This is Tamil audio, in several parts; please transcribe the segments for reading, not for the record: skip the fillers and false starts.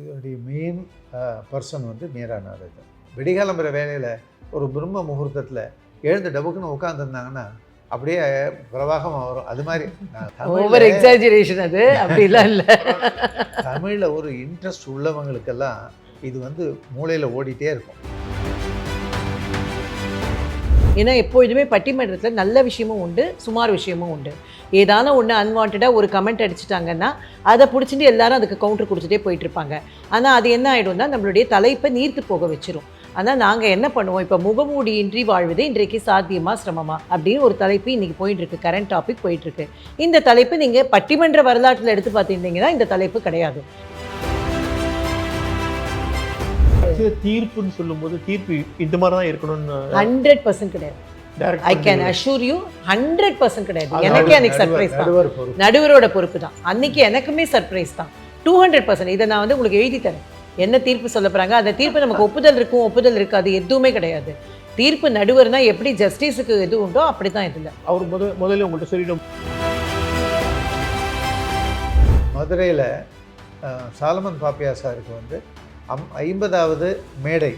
இதோடைய மெயின் பர்சன் வந்து மீரா நாரதன். விடிகாலம்புற வேலையில் ஒரு பிரம்ம முகூர்த்தத்தில் எழுந்து டபுக்குன்னு உட்காந்துருந்தாங்கன்னா அப்படியே பிரவாகமாக வரும். அது மாதிரி ஓவர் எக்ஸாஜரேஷன், அது அப்படிலாம் இல்லை. தமிழில் ஒரு இன்ட்ரெஸ்ட் உள்ளவங்களுக்கெல்லாம் இது வந்து மூளையில் ஓடிட்டே இருக்கும். ஏன்னா எப்பொழுதுமே பட்டிமன்றத்தில் நல்ல விஷயமும் உண்டு, சுமார் விஷயமும் உண்டு. ஏதான ஒன்று அன்வான்டாக ஒரு கமெண்ட் அடிச்சிட்டாங்கன்னா அதை பிடிச்சிட்டு எல்லாரும் அதுக்கு கவுண்டர் கொடுத்துட்டே போயிட்டுருப்பாங்க. ஆனால் அது என்ன ஆகிடும்னா நம்மளுடைய தலைப்பை நீர்த்து போக வச்சிரும். ஆனால் நாங்கள் என்ன பண்ணுவோம், இப்போ முகமூடியின்றி வாழ்வது இன்றைக்கு சாத்தியமா சிரமமா அப்படின்னு ஒரு தலைப்பு இன்றைக்கி போயிட்டுருக்கு, கரண்ட் டாபிக் போயிட்டுருக்கு. இந்த தலைப்பு நீங்கள் பட்டிமன்ற வரலாற்றில் எடுத்து பார்த்துருந்தீங்கன்னா இந்த தலைப்பு கிடையாது. தீர்ப்புன்னு சொல்லும்போது தீர்ப்பு இந்த மாதிரி தான் இருக்கணும்னு 100% கிடையாது. ஐ கேன் அஷ்யூர் யூ 100% கிடையாது. எனக்கே அன்னைக்கு சர்ப்ரைஸ் தான், நடுவரோட பொறுப்பு தான். அன்னைக்கு எனக்குமே சர்ப்ரைஸ் தான் 200%. இதை நான் வந்து உங்களுக்கு எழுதி தரேன். என்ன தீர்ப்பு சொல்ல போகிறாங்க, அந்த தீர்ப்பு நமக்கு ஒப்புதல் இருக்கும் ஒப்புதல் இருக்காது எதுவுமே கிடையாது. தீர்ப்பு நடுவர்னா எப்படி ஜஸ்டிஸுக்கு எது உண்டோ அப்படி தான் இதில். அவர் முதல்ல உங்கள்கிட்ட சொல்லிடும். மதுரையில் சாலமன் பாப்பியா சாருக்கு வந்து 50வது மேடை,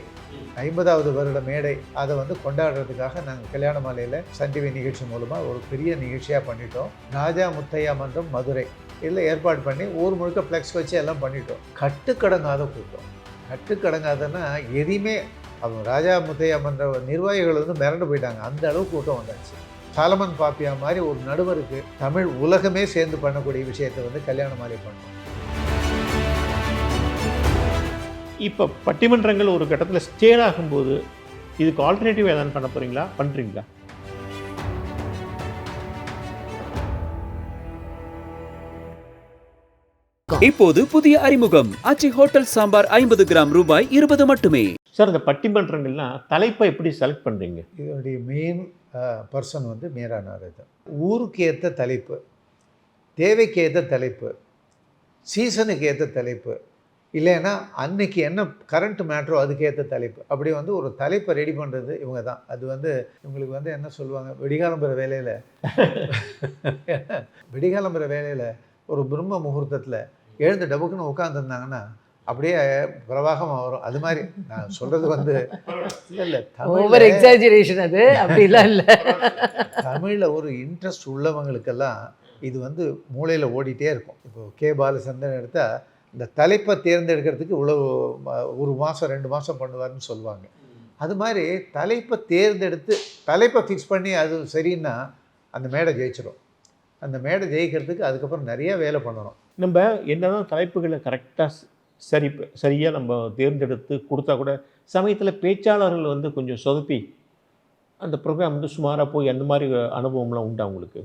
50வது வருட மேடை, அதை வந்து கொண்டாடுறதுக்காக நாங்கள் கல்யாண மாலையில் சன் டிவி நிகழ்ச்சி மூலமாக ஒரு பெரிய நிகழ்ச்சியாக பண்ணிட்டோம். ராஜா முத்தையா மன்றம் மதுரை இதில் ஏற்பாடு பண்ணி ஊர் முழுக்க ஃப்ளெக்ஸ் வச்சு எல்லாம் பண்ணிட்டோம். கட்டுக்கடங்காத கூட்டம். கட்டுக்கடங்காதன்னா எதையுமே அவங்க ராஜா முத்தையா மன்ற நிர்வாகிகள் வந்து மிரண்டு போயிட்டாங்க. அந்த அளவுக்கு கூட்டம் வந்தாச்சு. சாலமன் பாப்பியா மாதிரி ஒரு நடுவருக்கு தமிழ் உலகமே சேர்ந்து பண்ணக்கூடிய விஷயத்தை வந்து கல்யாண மாலை பண்ணோம். இப்போ பட்டிமன்றங்கள் ஒரு கட்டத்தில் ஸ்டேட் ஆகும்போது இதுக்கு ஆல்டர்னேட்டிவ் எதாவது பண்ண போகிறீங்களா, பண்ணுறீங்களா? இப்போது புதிய அறிமுகம் ஆச்சி ஹோட்டல் சாம்பார் 50 கிராம் ரூபாய் 20 மட்டுமே. சார், இந்த பட்டிமன்றங்கள்லாம் தலைப்பை எப்படி செலக்ட் பண்ணுறீங்க? இதோடைய மெயின் பர்சன் வந்து மீரா நாரதன். ஊருக்கு ஏற்ற தலைப்பு, தேவைக்கு ஏற்ற தலைப்பு, சீசனுக்கு ஏற்ற தலைப்பு, இல்லைன்னா அன்னைக்கு என்ன கரண்ட் மேட்ரோ அதுக்கேற்ற தலைப்பு, அப்படி வந்து ஒரு தலைப்பை ரெடி பண்ணுறது இவங்க தான். அது வந்து இவங்களுக்கு வந்து என்ன சொல்லுவாங்க, விடிகாலம்புற வேலையில் ஒரு பிரம்ம முகூர்த்தத்தில் எழுந்து டபுக்குன்னு உட்காந்துருந்தாங்கன்னா அப்படியே பிரவாகமாக வரும். அது மாதிரி நான் சொல்கிறது வந்து இல்லை, ஓவர் எக்ஸாஜரேஷன், அது அப்படிலாம் இல்லை. தமிழில் ஒரு இன்ட்ரெஸ்ட் உள்ளவங்களுக்கெல்லாம் இது வந்து மூளையில் ஓடிட்டே இருக்கும். இப்போ கே பாலச்சந்திரன் எடுத்தால் இந்த தலைப்பை தேர்ந்தெடுக்கிறதுக்கு இவ்வளோ ஒரு மாதம் 2 மாதம் பண்ணுவார்னு சொல்லுவாங்க. அது மாதிரி தலைப்பை தேர்ந்தெடுத்து தலைப்பை ஃபிக்ஸ் பண்ணி அது சரின்னா அந்த மேடை ஜெயிச்சிடும். அந்த மேடை ஜெயிக்கிறதுக்கு அதுக்கப்புறம் நிறைய வேலை பண்ணணும். நம்ம என்னதான் தலைப்புகளை கரெக்டாக சரியாக நம்ம தேர்ந்தெடுத்து கொடுத்தா கூட சமயத்தில் பேச்சாளர்கள் வந்து கொஞ்சம் சொதப்பி அந்த ப்ரோக்ராம் வந்து சுமாராக போய் அந்த மாதிரி அனுபவம்லாம் உண்டா உங்களுக்கு?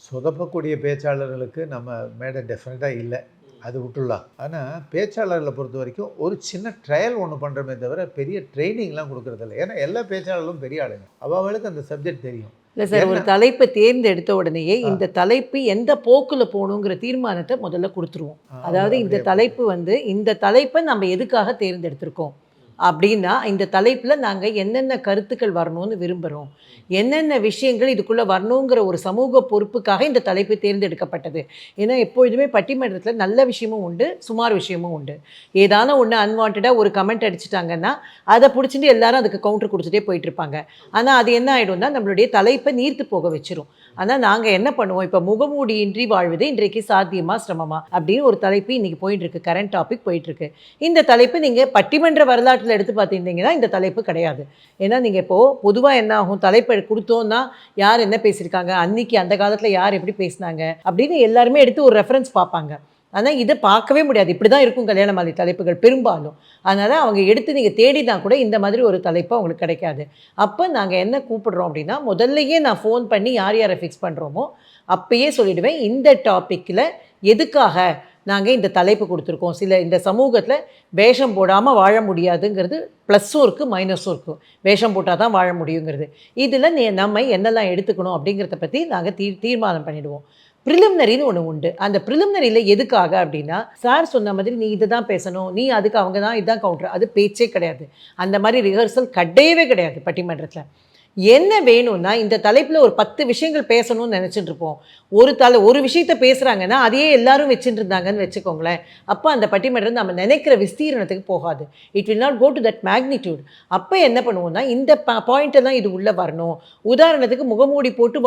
சொதப்பக்கூடிய பேச்சாளர்களுக்கு நம்ம மேடை டெஃபினட்டாக இல்லை, அது விட்டுடலாம். ஆனால் பேச்சாளர்களை பொறுத்த வரைக்கும் ஒரு சின்ன ட்ரையல் ஒன்று பண்ணுறமே தவிர பெரிய ட்ரைனிங்லாம் கொடுக்குறதில்ல. ஏன்னா எல்லா பேச்சாளர்களும் பெரிய ஆளுங்க, அவளுக்கு அந்த சப்ஜெக்ட் தெரியும். இல்லை சார், ஒரு தலைப்பை தேர்ந்தெடுத்த உடனேயே இந்த தலைப்பு எந்த போக்கில் போகணுங்கிற தீர்மானத்தை முதல்ல கொடுத்துருவோம். அதாவது இந்த தலைப்பு வந்து இந்த தலைப்பை நம்ம எதுக்காக தேர்ந்தெடுத்திருக்கோம் அப்படின்னா, இந்த தலைப்பில் நாங்கள் என்னென்ன கருத்துக்கள் வரணும்னு விரும்புகிறோம், என்னென்ன விஷயங்கள் இதுக்குள்ளே வரணுங்கிற ஒரு சமூக பொறுப்புக்காக இந்த தலைப்பு தேர்ந்தெடுக்கப்பட்டது. ஏன்னா எப்பொழுதுமே பட்டிமன்றத்தில் நல்ல விஷயமும் உண்டு, சுமார் விஷயமும் உண்டு. ஏதான ஒன்று அன்வான்டாக ஒரு கமெண்ட் அடிச்சிட்டாங்கன்னா அதை பிடிச்சிட்டு எல்லாரும் அதுக்கு கவுண்டர் கொடுத்துட்டே போயிட்டுருப்பாங்க. ஆனால் அது என்ன ஆகிடும்னா நம்மளுடைய தலைப்பை நீர்த்து போக வச்சிரும். ஆனால் நாங்கள் என்ன பண்ணுவோம், இப்போ முகமூடியின்றி வாழ்வது இன்றைக்கு சாத்தியமா சிரமமா அப்படின்னு ஒரு தலைப்பு இன்றைக்கி போயிட்டுருக்கு, கரண்ட் டாபிக் போயிட்டுருக்கு. இந்த தலைப்பு நீங்கள் பட்டிமன்ற வரலாற்றில் எடுத்து பார்த்துருந்தீங்கன்னா இந்த தலைப்பு கிடையாது. ஏன்னா நீங்கள் இப்போது பொதுவாக என்ன ஆகும், தலைப்பை கொடுத்தோன்னா யார் என்ன பேசியிருக்காங்க, அன்றைக்கி அந்த காலத்தில் யார் எப்படி பேசினாங்க அப்படின்னு எல்லாருமே எடுத்து ஒரு ரெஃபரன்ஸ் பார்ப்பாங்க. ஆனால் இதை பார்க்கவே முடியாது. இப்படி தான் இருக்கும் கல்யாண மாலை தலைப்புகள் பெரும்பாலும். அதனால் அவங்க எடுத்து நீங்கள் தேடினா கூட இந்த மாதிரி ஒரு தலைப்பு அவங்களுக்கு கிடைக்காது. அப்போ நாங்கள் என்ன கூப்பிடுறோம் அப்படின்னா, முதல்லையே நான் ஃபோன் பண்ணி யார் யாரை ஃபிக்ஸ் பண்ணுறோமோ அப்பயே சொல்லிவிடுவேன், இந்த டாப்பிக்கில் எதுக்காக நாங்கள் இந்த தலைப்பு கொடுத்துருக்கோம். சில இந்த சமூகத்தில் வேஷம் போடாமல் வாழ முடியாதுங்கிறது ப்ளஸ்ஸும் இருக்குது மைனஸும் இருக்குது. வேஷம் போட்டால் தான் வாழ முடியுங்கிறது. இதில் நம்ம என்னெல்லாம் எடுத்துக்கணும் அப்படிங்கிறத பற்றி நாங்கள் தீர்மானம் பண்ணிவிடுவோம். ப்ரிலிமினரின்னு ஒன்று உண்டு. அந்த ப்ரிலிமினரியில் எதுக்காக அப்படின்னா, சார் சொன்ன மாதிரி நீ இது தான் பேசணும், நீ அதுக்கு அவங்க தான் இதுதான் கவுண்டர், அது பேச்சே கிடையாது. அந்த மாதிரி ரிஹர்சல் கிடையவே கிடையாது பட்டிமன்றத்தில். என்ன வேணும்னா இந்த தலைப்பில் ஒரு 10 விஷயங்கள் பேசணும்னு நினச்சிட்டு இருப்போம். ஒரு விஷயத்த பேசுகிறாங்கன்னா அதையே எல்லாரும் வச்சுட்டு இருந்தாங்கன்னு வச்சுக்கோங்களேன். அப்போ அந்த பட்டிமன்றம் நம்ம நினைக்கிற விஸ்தீரணத்துக்கு போகாது. It will not go to that magnitude. அப்போ என்ன பண்ணுவோம்னா இந்த பாயிண்டெல்லாம் இது உள்ளே வரணும். உதாரணத்துக்கு முகமூடி போட்டு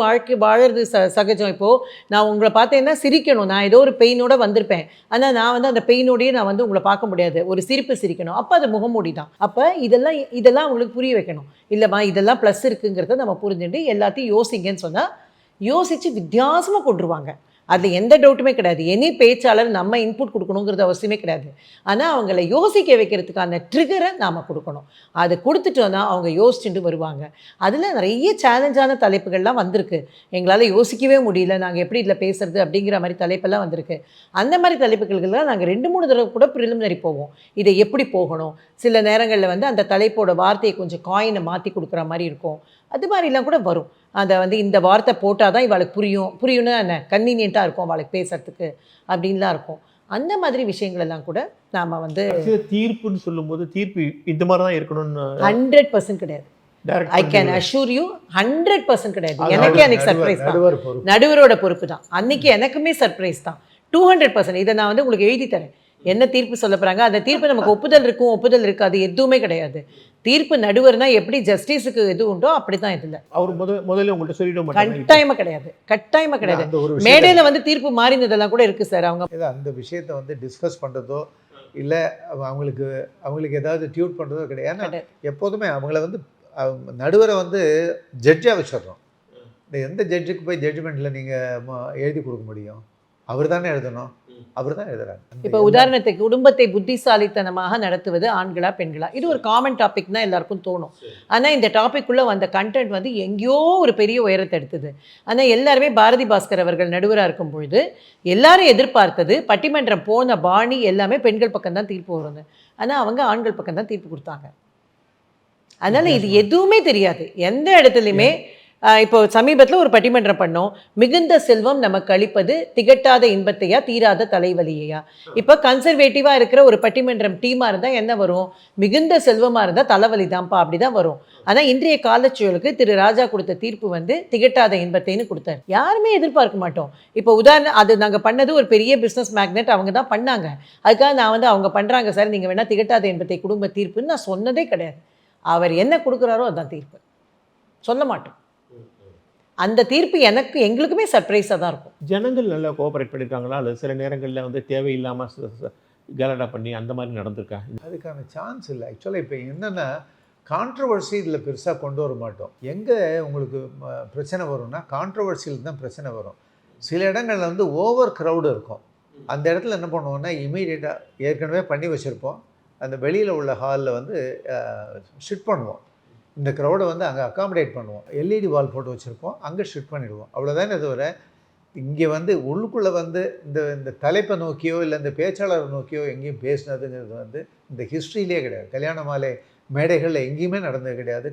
வாழறது சகஜம். இப்போது நான் உங்களை பார்த்தேன்னா சிரிக்கணும். நான் ஏதோ ஒரு பெயினோட வந்திருப்பேன். ஆனால் நான் வந்து அந்த பெயினோடையே நான் வந்து உங்களை பார்க்க முடியாது. ஒரு சிரிப்பு சிரிக்கணும். அப்போ அது முகமூடி தான். அப்போ இதெல்லாம் உங்களுக்கு புரிய வைக்கணும். இல்லைம்மா இதெல்லாம் ப்ளஸ் இருக்குங்கிறத நம்ம புரிஞ்சுட்டு எல்லாத்தையும் யோசிங்கன்னு சொன்னால் யோசித்து வித்தியாசமாக கொண்டுருவாங்க. அதில் எந்த டவுட்டுமே கிடையாது. எனி பேச்சாளர் நம்ம இன்புட் கொடுக்கணுங்கிறது அவசியமே கிடையாது. ஆனால் அவங்கள யோசிக்க வைக்கிறதுக்கான ட்ரிகரை நாம் கொடுக்கணும். அதை கொடுத்துட்டோன்னா அவங்க யோசிச்சுட்டு வருவாங்க. அதில் நிறைய சேலஞ்சான தலைப்புகள்லாம் வந்திருக்கு. எங்களால் யோசிக்கவே முடியல, நாங்கள் எப்படி இதில் பேசுறது அப்படிங்கிற மாதிரி தலைப்பெல்லாம் வந்திருக்கு. அந்த மாதிரி தலைப்புகளுக்கெல்லாம் நாங்கள் 2-3 தடவை கூட ப்ரிலிமினரி போவோம். இதை எப்படி போகணும், சில நேரங்களில் வந்து அந்த தலைப்போட வார்த்தையை கொஞ்சம் காயினை மாற்றி கொடுக்குற மாதிரி இருக்கும். அது மாதிரிலாம் கூட வரும். அதை வந்து இந்த வார்த்தை போட்டால் தான் இவளுக்கு புரியும்னா என்ன கன்வீனியண்ட்டாக இருக்கும் அவளுக்கு பேசுறதுக்கு அப்படின்லாம் இருக்கும். அந்த மாதிரி விஷயங்கள் எல்லாம் கூட நாம் வந்து தீர்ப்புன்னு சொல்லும்போது தீர்ப்பு இந்த மாதிரி தான் இருக்கணும்னு 100% கிடையாது. ஐ கேன் அஷ்யூர் யூ 100% கிடையாது. எனக்கே அன்னைக்கு சர்ப்ரைஸ் தான். நடுவரோட பொறுப்பு தான். அன்னைக்கு எனக்குமே சர்ப்ரைஸ் தான். 200%. இதை நான் வந்து உங்களுக்கு எழுதி தரேன். என்ன தீர்ப்பு சொல்ல போகிறாங்க, அந்த தீர்ப்பு நமக்கு ஒப்புதல் இருக்காது, எதுவுமே கிடையாது. தீர்ப்பு நடுவர்னா எப்படி ஜஸ்டிஸுக்கு எது உண்டோ அப்படி தான் இதில். அவர் முதல்ல உங்கள்கிட்ட சொல்லிட மாட்டாங்க. கட்டாயமாக கிடையாது. மேடையில் வந்து தீர்ப்பு மாறினதெல்லாம் கூட இருக்குது சார். அவங்க அந்த விஷயத்தை வந்து டிஸ்கஸ் பண்ணுறதோ இல்லை அவங்களுக்கு ஏதாவது டியூட் பண்ணுறதோ கிடையாது. ஏன்னா எப்போதுமே அவங்கள வந்து நடுவரை வந்து ஜட்ஜாக வச்சிடறோம். எந்த ஜட்ஜுக்கு போய் ஜட்ஜ்மெண்ட்டில் நீங்கள் எழுதி கொடுக்க முடியும்? அவர் தானே எழுதணும், அவர் தான் எழுதுறாங்க. இப்போ உதாரணத்துக்கு குடும்பத்தை புத்திசாலித்தனமாக நடத்துவது ஆண்களா பெண்களா, இது ஒரு காமன் டாபிக் தான் எல்லாருக்கும் தோணும். ஆனால் இந்த டாபிக்குள்ளே வந்த கண்டென்ட் வந்து எங்கேயோ ஒரு பெரிய உயரத்தை எடுத்தது. ஆனால் எல்லாருமே பாரதி பாஸ்கர் அவர்கள் நடுவராக இருக்கும் பொழுது எல்லாரும் எதிர்பார்த்தது பட்டிமன்றம் போன பாணி எல்லாமே பெண்கள் பக்கம் தான் தீர்ப்பு வருது. ஆனால் அவங்க ஆண்கள் பக்கம் தான் தீர்ப்பு கொடுத்தாங்க. அதனால் இது எதுவுமே தெரியாது எந்த இடத்துலையுமே. இப்போ சமீபத்தில் ஒரு பட்டிமன்றம் பண்ணோம். மிகுந்த செல்வம் நமக்கு அளிப்பது திகட்டாத இன்பத்தையா தீராத தலைவலியையா. இப்போ கன்சர்வேட்டிவாக இருக்கிற ஒரு பட்டிமன்றம் டீமாக இருந்தால் என்ன வரும்? மிகுந்த செல்வமாக இருந்தால் தலைவலி தான்ப்பா, அப்படி தான் வரும். ஆனால் இன்றைய காலச்சூழலுக்கு திரு ராஜா கொடுத்த தீர்ப்பு வந்து திகட்டாத இன்பத்தைன்னு கொடுத்தாரு. யாருமே எதிர்பார்க்க மாட்டோம். இப்போ அது நாங்கள் பண்ணது ஒரு பெரிய பிஸ்னஸ் மேக்னெட், அவங்க தான் பண்ணாங்க. அதுக்காக நான் வந்து அவங்க பண்ணுறாங்க சார் நீங்கள் வேணால் திகட்டாத இன்பத்தை குடும்ப தீர்ப்புன்னு நான் சொன்னதே கிடையாது. அவர் என்ன கொடுக்குறாரோ அதுதான் தீர்ப்பு, சொல்ல மாட்டோம். அந்த தீர்ப்பு எங்களுக்குமே சர்ப்ரைஸாக தான் இருக்கும். ஜனங்கள் நல்லா கோஆப்ரேட் பண்ணியிருக்காங்களா, அல்லது சில நேரங்களில் வந்து தேவையில்லாமல் கலடா பண்ணி அந்த மாதிரி நடந்திருக்கா? அதுக்கான சான்ஸ் இல்லை. ஆக்சுவலாக இப்போ என்னென்னா கான்ட்ரவர்சி இதில் பெருசாக கொண்டு வர மாட்டோம். எங்கே உங்களுக்கு பிரச்சனை வரும்னா கான்ட்ரவர்சியில் தான் பிரச்சனை வரும். சில இடங்களில் வந்து ஓவர் க்ரௌடு இருக்கும். அந்த இடத்துல என்ன பண்ணுவோம்னா இமீடியட்டாக ஏற்கனவே பண்ணி வச்சுருப்போம், அந்த வெளியில் உள்ள ஹாலில் வந்து ஷிஃப்ட் பண்ணுவோம். இந்த க்ரௌடை வந்து அங்கே அக்காமடேட் பண்ணுவோம். எல்இடி வால் போட்டு வச்சுருப்போம், அங்கே ஷிஃப்ட் பண்ணிவிடுவோம். அவ்வளோதானே தவிர இங்கே வந்து உள்ளுக்குள்ளே வந்து இந்த தலைப்பை நோக்கியோ இல்லை இந்த பேச்சாளரை நோக்கியோ எங்கேயும் பேசினதுங்கிறது வந்து இந்த ஹிஸ்ட்ரியிலே கிடையாது. கல்யாண மாலை மேடைகளில் எங்கேயுமே நடந்தது கிடையாது.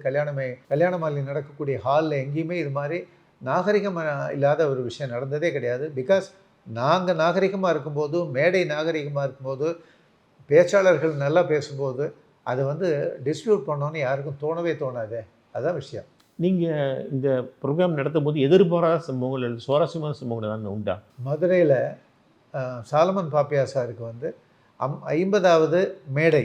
கல்யாண மாலை நடக்கக்கூடிய ஹாலில் எங்கேயுமே இது மாதிரி நாகரிகம் இல்லாத ஒரு விஷயம் நடந்ததே கிடையாது. பிகாஸ் நாங்கள் நாகரிகமாக இருக்கும்போது, மேடை நாகரிகமாக இருக்கும்போது, பேச்சாளர்கள் நல்லா பேசும்போது அதை வந்து டிஸ்ட்ரிபியூட் பண்ணோன்னு யாருக்கும் தோணாது. அதுதான் விஷயம். நீங்கள் இந்த ப்ரோக்ராம் நடத்தும் போது எதிர்பாராத சம்பவங்கள் அல்லது சுவாரஸ்யமான சம்பவங்கள் தான் உண்டா? மதுரையில் சாலமன் பாப்பியா சாருக்கு வந்து 50வது மேடை,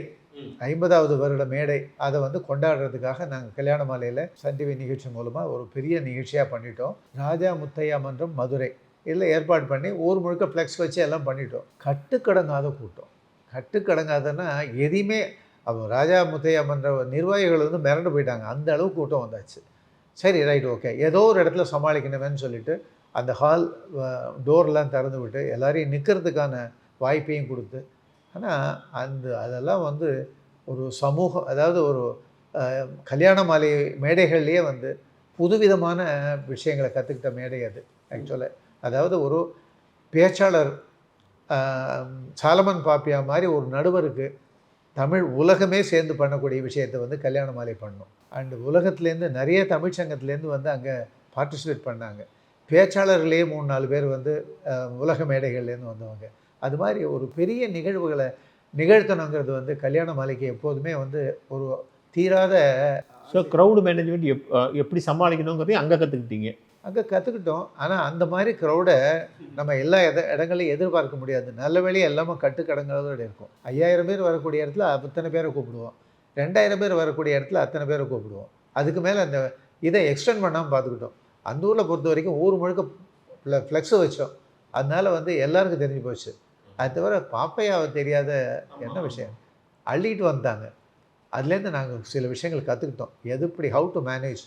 50வது வருட மேடை, அதை வந்து கொண்டாடுறதுக்காக நாங்கள் கல்யாண மாலையில் சன் டிவி நிகழ்ச்சி மூலமாக ஒரு பெரிய நிகழ்ச்சியாக பண்ணிட்டோம். ராஜா முத்தையா மன்றம் மதுரை இதில் ஏற்பாடு பண்ணி ஊர் முழுக்க ஃப்ளெக்ஸ் வச்சு எல்லாம் பண்ணிட்டோம். கட்டுக்கடங்காத கூட்டம். கட்டுக்கடங்காதன்னா எதையுமே ராஜா முத்தையா மன்ற நிர்வாகிகள் வந்து மிரண்டு போயிட்டாங்க. அந்த அளவுக்கு கூட்டம் வந்தாச்சு. சரி ரைட் ஓகே, ஏதோ ஒரு இடத்துல சமாளிக்கணுமேன்னு சொல்லிட்டு அந்த ஹால் டோர்லாம் திறந்து விட்டு எல்லாரையும் நிற்கிறதுக்கான வாய்ப்பையும் கொடுத்து, ஆனால் அதெல்லாம் வந்து ஒரு சமூகம், அதாவது ஒரு கல்யாண மாலை மேடைகள்லேயே வந்து புதுவிதமான விஷயங்களை கற்றுக்கிட்ட மேடை அது ஆக்சுவலாக. அதாவது ஒரு பேச்சாளர் சாலமன் பாப்பியா மாதிரி ஒரு நடுவருக்கு தமிழ் உலகமே சேர்ந்து பண்ணக்கூடிய விஷயத்தை வந்து கல்யாண மாலை பண்ணோம். அண்டு உலகத்துலேருந்து நிறைய தமிழ்ச்சங்கத்துலேருந்து வந்து அங்கே பார்ட்டிசிபேட் பண்ணாங்க. பேச்சாளர்களே 3-4 பேர் வந்து உலக மேடைகள்லேருந்து வந்தவங்க. அது மாதிரி ஒரு பெரிய நிகழ்வுகளை நிகழ்த்தணுங்கிறது வந்து கல்யாண மாலைக்கு எப்போதுமே வந்து ஒரு தீராத ஸோ க்ரௌடு மேனேஜ்மெண்ட் எப்படி சமாளிக்கணுங்கிறதையும் அங்கே கற்றுக்கிட்டீங்க. அங்கே கற்றுக்கிட்டோம். ஆனால் அந்த மாதிரி க்ரௌடை நம்ம எல்லா இடங்களையும் எதிர்பார்க்க முடியாது. நல்ல வேலையை எல்லாமே கட்டுக்கடங்கிறதோடு இருக்கும். 5000 பேர் வரக்கூடிய இடத்துல அத்தனை பேரை கூப்பிடுவோம். 2000 பேர் வரக்கூடிய இடத்துல அத்தனை பேரை கூப்பிடுவோம். அதுக்கு மேலே அந்த இதை எக்ஸ்டெண்ட் பண்ணாமல் பார்த்துக்கிட்டோம். அந்த ஊரில் பொறுத்த வரைக்கும் ஊர் முழுக்க ஃப்ளெக்ஸு வச்சோம். அதனால எல்லாருக்கும் தெரிஞ்சு போச்சு. அது தவிர பாப்பையாவை தெரியாத என்ன விஷயம் அள்ளிட்டு வந்தாங்க. அதுலேருந்து நாங்கள் சில விஷயங்கள் கற்றுக்கிட்டோம். எப்படி ஹவு டு மேனேஜ்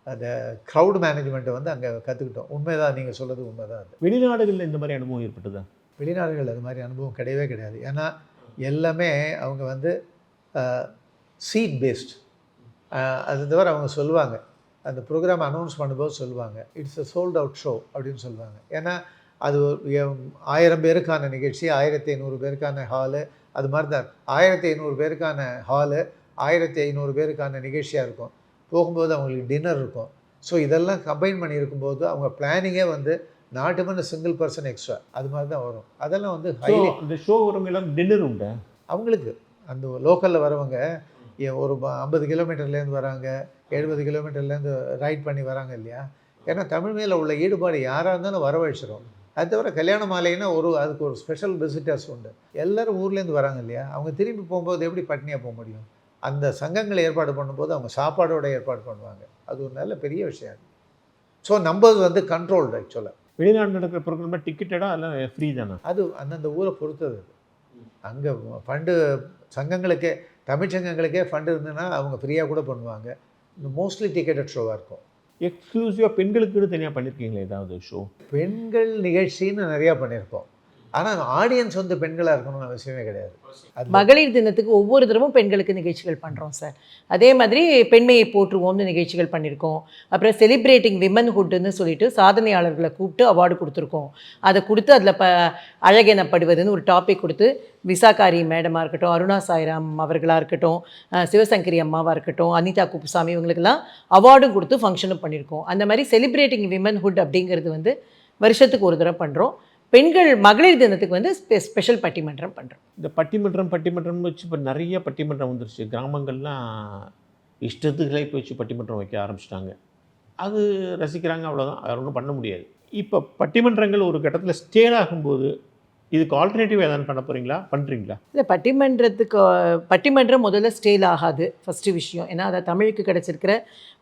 அந்த க்ரௌட் மேனேஜ்மெண்ட்டை அங்கே கற்றுக்கிட்டோம். உண்மைதான், நீங்கள் சொல்கிறது உண்மைதான். அது வெளிநாடுகளில் இந்த மாதிரி அனுபவம் ஏற்பட்டதா? வெளிநாடுகள் அது மாதிரி அனுபவம் கிடையவே கிடையாது. ஏன்னா எல்லாமே அவங்க சீட் பேஸ்ட். அது தவிர அவங்க சொல்லுவாங்க, அந்த ப்ரோக்ராம் அனௌன்ஸ் பண்ணும்போது சொல்லுவாங்க, it's a sold out show அப்படின்னு சொல்லுவாங்க. ஏன்னா அது 1000 பேருக்கான நிகழ்ச்சி, 1500 பேருக்கான ஹாலு, அது மாதிரி தான் 1500 பேருக்கான ஹாலு, 1500 பேருக்கான நிகழ்ச்சியாக இருக்கும். போகும்போது அவங்களுக்கு டின்னர் இருக்கும். ஸோ இதெல்லாம் கம்பைன் பண்ணி இருக்கும்போது அவங்க பிளானிங்கே not even single person extra அது மாதிரி தான் வரும். அதெல்லாம் ஹைலி அந்த ஷோ வரவங்க டின்னர் உண்டு அவங்களுக்கு. அந்த லோக்கலில் வரவங்க ஒரு 50 கிலோமீட்டர்லேருந்து வராங்க, 70 கிலோமீட்டர்லேருந்து ரைட் பண்ணி வராங்க இல்லையா. ஏன்னா தமிழ் மேலே உள்ள ஈடுபாடு யாராக இருந்தாலும் வரவழைச்சிடும். அது தவிர கல்யாண மாலைன்னா அதுக்கு ஒரு ஸ்பெஷல் விசிட்டர்ஸ் உண்டு. எல்லோரும் ஊர்லேருந்து வராங்க இல்லையா. அவங்க திரும்பி போகும்போது எப்படி பட்னியாக போக முடியும்? அந்த சங்கங்களை ஏற்பாடு பண்ணும்போது அவங்க சாப்பாடோட ஏற்பாடு பண்ணுவாங்க. அது ஒரு நல்ல பெரிய விஷயம். So numbers controlled. ஆக்சுவலாக வெளிநாடு நடக்கிற ப்ரோக்ராம் டிக்கெட்டடாக எல்லாம் ஃப்ரீ தானே? அது அந்தந்த ஊரை பொறுத்தது. அங்கே ஃபண்டு சங்கங்களுக்கே, தமிழ் சங்கங்களுக்கே ஃபண்டு இருந்ததுன்னா அவங்க ஃப்ரீயாக கூட பண்ணுவாங்க. மோஸ்ட்லி டிக்கெட்டட் ஷோவாக இருக்கும். எக்ஸ்க்ளூசிவாக பெண்களுக்குன்னு தனியாக பண்ணியிருக்கீங்களா ஏதாவது ஷோ? பெண்கள் நிகழ்ச்சின்னு நிறையா பண்ணியிருக்கோம். ஆனால் ஆடியன்ஸ் பெண்களாக இருக்கணும்னு அவசியமே கிடையாது. மகளிர் தினத்துக்கு ஒவ்வொரு தடவும் பெண்களுக்கு நிகழ்ச்சிகள் பண்ணுறோம் சார். அதே மாதிரி பெண்மையை போற்றுவோம்னு நிகழ்ச்சிகள் பண்ணியிருக்கோம். அப்புறம் செலிப்ரேட்டிங் விமன்ஹுட்னு சொல்லிட்டு சாதனையாளர்களை கூப்பிட்டு அவார்டு கொடுத்துருக்கோம். அதை கொடுத்து அதில் அழகெனப்படுவதுன்னு ஒரு டாபிக் கொடுத்து விசாகாரி மேடமாக இருக்கட்டும், அருணா சாய்ராம் அவர்களாக இருக்கட்டும், சிவசங்கரி அம்மாவாக இருக்கட்டும், அனிதா குப்புசாமி, இவங்களுக்கெல்லாம் அவார்டும் கொடுத்து ஃபங்க்ஷனும் பண்ணியிருக்கோம். அந்த மாதிரி செலிப்ரேட்டிங் விமன்ஹுட் அப்படிங்கிறது வருஷத்துக்கு ஒரு தடவை பண்ணுறோம். பெண்கள் மகளிர் தினத்துக்கு ஸ்பெஷல் பட்டிமன்றம் பண்ணுறோம். இந்த பட்டிமன்றம் வச்சு இப்போ நிறைய பட்டிமன்றம் வந்துருச்சு. கிராமங்கள்லாம் இஷ்டத்துக்களை வச்சு பட்டிமன்றம் வைக்க ஆரம்பிச்சிட்டாங்க. அது ரசிக்கிறாங்க, அவ்வளோதான். வேறு ஒன்றும் பண்ண முடியாது. இப்போ பட்டிமன்றங்கள் ஒரு கட்டத்தில் ஸ்டேல் ஆகும்போது இதுக்கு ஆல்டர்னேட்டிவ் எதாவது பண்ண போகிறீங்களா, பண்ணுறீங்களா? இல்லை, பட்டிமன்றம் முதல்ல ஸ்டேல் ஆகாது ஃபஸ்ட்டு விஷயம். ஏன்னா அதை தமிழுக்கு கிடச்சிருக்கிற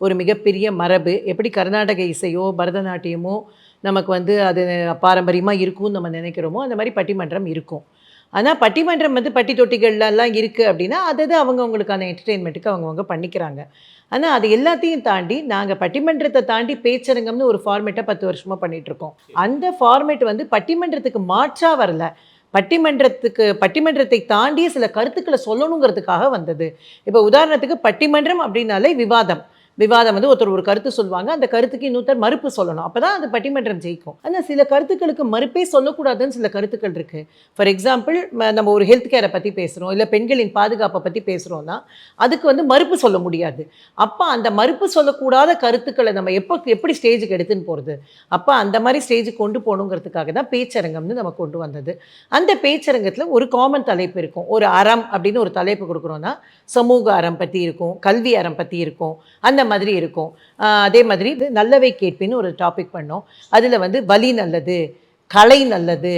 ஒரு மிகப்பெரிய மரபு. எப்படி கர்நாடக இசையோ பரதநாட்டியமோ நமக்கு அது பாரம்பரியமாக இருக்கும்னு நம்ம நினைக்கிறோமோ அந்த மாதிரி பட்டிமன்றம் இருக்கும். ஆனால் பட்டிமன்றம் பட்டி தொட்டிகள்லாம் இருக்குது அப்படின்னா அது அவங்கவுங்களுக்கான என்டர்டெயின்மெண்ட்டுக்கு அவங்கவுங்க பண்ணிக்கிறாங்க. ஆனால் அது எல்லாத்தையும் தாண்டி நாங்கள் பட்டிமன்றத்தை தாண்டி பேச்சரங்கம்னு ஒரு ஃபார்மேட்டை 10 வருஷமாக பண்ணிகிட்ருக்கோம். அந்த ஃபார்மேட் பட்டிமன்றத்துக்கு மாற்றாக வரல, பட்டிமன்றத்தை தாண்டிய சில கருத்துக்களை சொல்லணுங்கிறதுக்காக வந்தது. இப்போ உதாரணத்துக்கு பட்டிமன்றம் அப்படின்னாலே விவாதம் ஒருத்தர் ஒரு கருத்து சொல்லுவாங்க, அந்த கருத்துக்கு இன்னொருத்தர் மறுப்பு சொல்லணும். அப்போ தான் அந்த பட்டிமன்றம் ஜெயிக்கும். ஆனால் சில கருத்துக்களுக்கு மறுப்பே சொல்லக்கூடாதுன்னு சில கருத்துக்கள் இருக்குது. ஃபார் எக்ஸாம்பிள், நம்ம ஒரு ஹெல்த் கேரை பற்றி பேசுகிறோம், இல்லை பெண்களின் பாதுகாப்பை பற்றி பேசுகிறோன்னா அதுக்கு மறுப்பு சொல்ல முடியாது. அப்போ அந்த மறுப்பு சொல்லக்கூடாத கருத்துக்களை நம்ம எப்படி ஸ்டேஜுக்கு எடுத்துன்னு போகிறது? அப்போ அந்த மாதிரி ஸ்டேஜுக்கு கொண்டு போகணுங்கிறதுக்காக தான் பேச்சரங்கம்னு நம்ம கொண்டு வந்தது. அந்த பேச்சரங்கத்தில் ஒரு காமன் தலைப்பு இருக்கும். ஒரு அறம் அப்படின்னு ஒரு தலைப்பு கொடுக்குறோன்னா சமூக அறம் பற்றி இருக்கும், கல்வி அறம் பற்றி இருக்கும், அந்த மாதிரி இருக்கும். அதே மாதிரி நல்லவை கேட்பின்னு ஒரு டாபிக் பண்ணோம். அதில் வலி நல்லது, கலை நல்லது,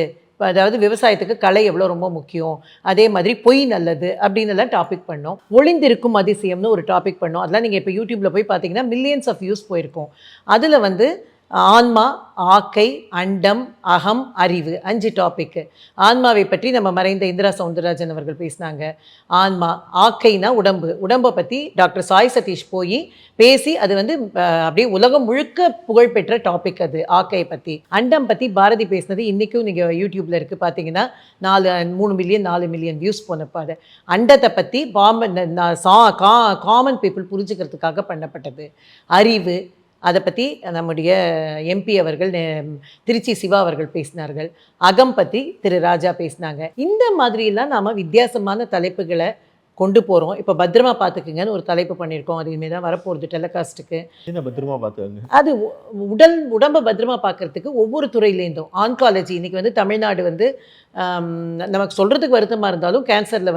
அதாவது விவசாயத்துக்கு கலை எவ்வளோ ரொம்ப முக்கியம், அதே மாதிரி பொய் நல்லது அப்படின்னு எல்லாம் டாபிக் பண்ணோம். ஒளிந்திருக்கும் அதிசயம்னு ஒரு டாபிக் பண்ணோம். அதெல்லாம் நீங்கள் இப்போ யூடியூப்பில் போய் பார்த்தீங்கன்னா மில்லியன்ஸ் ஆஃப் வியூஸ் போயிருக்கும். அதில் ஆன்மா, ஆக்கை, அண்டம், அகம், அறிவு 5 டாபிக்கு. ஆன்மாவை பற்றி நம்ம மறைந்த இந்திரா சவுந்தரராஜன் அவர்கள் பேசினாங்க. ஆன்மா, ஆக்கைனா உடம்பை பற்றி டாக்டர் சாய் சதீஷ் போய் பேசி அது அப்படியே உலகம் முழுக்க புகழ்பெற்ற டாபிக் அது ஆக்கையை பற்றி. அண்டம் பற்றி பாரதி பேசினது இன்றைக்கும் நீங்கள் யூடியூப்பில் இருக்குது, பார்த்தீங்கன்னா 3 மில்லியன் 4 மில்லியன் வியூஸ் போனப்போ. அது அண்டத்தை பற்றி காமன் பீப்புள் புரிஞ்சுக்கிறதுக்காக பண்ணப்பட்டது. அறிவு, அதை பற்றி நம்முடைய எம்பி அவர்கள் திருச்சி சிவா அவர்கள் பேசினார்கள். அகம் பற்றி திரு ராஜா பேசினாங்க. இந்த மாதிரிலாம் நாம் வித்தியாசமான தலைப்புகளை கொண்டு போகிறோம். இப்போ பத்திரமா பார்த்துக்குங்கன்னு ஒரு தலைப்பு பண்ணியிருக்கோம். அது இனிமேல் தான் வரப்போகிறது டெலிகாஸ்ட்டுக்கு. என்ன பத்திரமா பார்த்துக்கங்க? அது உடம்பை பத்திரமா பார்க்குறதுக்கு ஒவ்வொரு துறையிலேருந்தும் ஆன்காலஜி இன்றைக்கி தமிழ்நாடு நமக்கு சொல்கிறதுக்கு வருத்தமாக இருந்தாலும் கேன்சரில்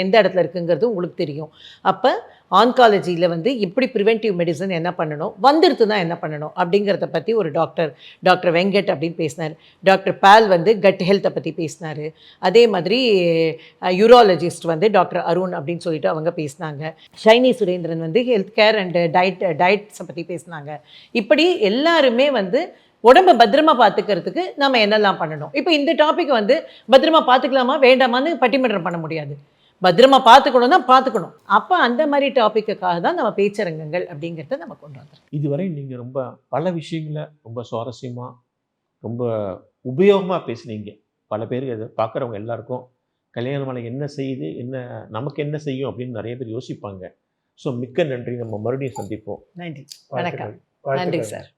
எந்த இடத்துல இருக்குங்கிறது உங்களுக்கு தெரியும். அப்போ ஆன்காலஜியில் வந்து இப்படி ப்ரிவென்டிவ் மெடிசன் என்ன பண்ணணும், வந்துடுத்துனா என்ன பண்ணணும் அப்படிங்கிறத பற்றி ஒரு டாக்டர் வெங்கட் அப்படின்னு பேசினார். டாக்டர் பால் வந்து கட் ஹெல்த்தை பற்றி பேசினார். அதே மாதிரி யூராலஜிஸ்ட் வந்து டாக்டர் அருண் அப்படின்னு சொல்லிட்டு அவங்க பேசினாங்க. ஷைனி சுரேந்திரன் வந்து ஹெல்த் கேர் அண்ட் டயட்ஸை பற்றி பேசினாங்க. இப்படி எல்லாருமே வந்து உடம்பை பத்திரமா பார்த்துக்கிறதுக்கு நம்ம என்னெல்லாம் பண்ணணும். இப்போ இந்த டாபிக் வந்து பத்திரமா பார்த்துக்கலாமா வேண்டாமான்னு பட்டிமன்றம் பண்ண முடியாது. பத்திரமா பார்த்துக்கணும்னா பார்த்துக்கணும். அப்போ அந்த மாதிரி டாப்பிக்குக்காக தான் நம்ம பேச்சரங்கங்கள் அப்படிங்கிறத நம்ம கொண்டு வந்தோம். இதுவரை நீங்கள் ரொம்ப பல விஷயங்களை ரொம்ப சுவாரஸ்யமாக ரொம்ப உபயோகமாக பேசுனீங்க. பல பேருக்கு அதை பார்க்குறவங்க எல்லாருக்கும் கல்யாண மாலை என்ன செய்யுது, என்ன நமக்கு என்ன செய்யும் அப்படின்னு நிறைய பேர் யோசிப்பாங்க. ஸோ மிக்க நன்றி. நம்ம மறுபடியும் சந்திப்போம். நன்றி, வாழ்த்துக்கள். வணக்கம். நன்றி சார்.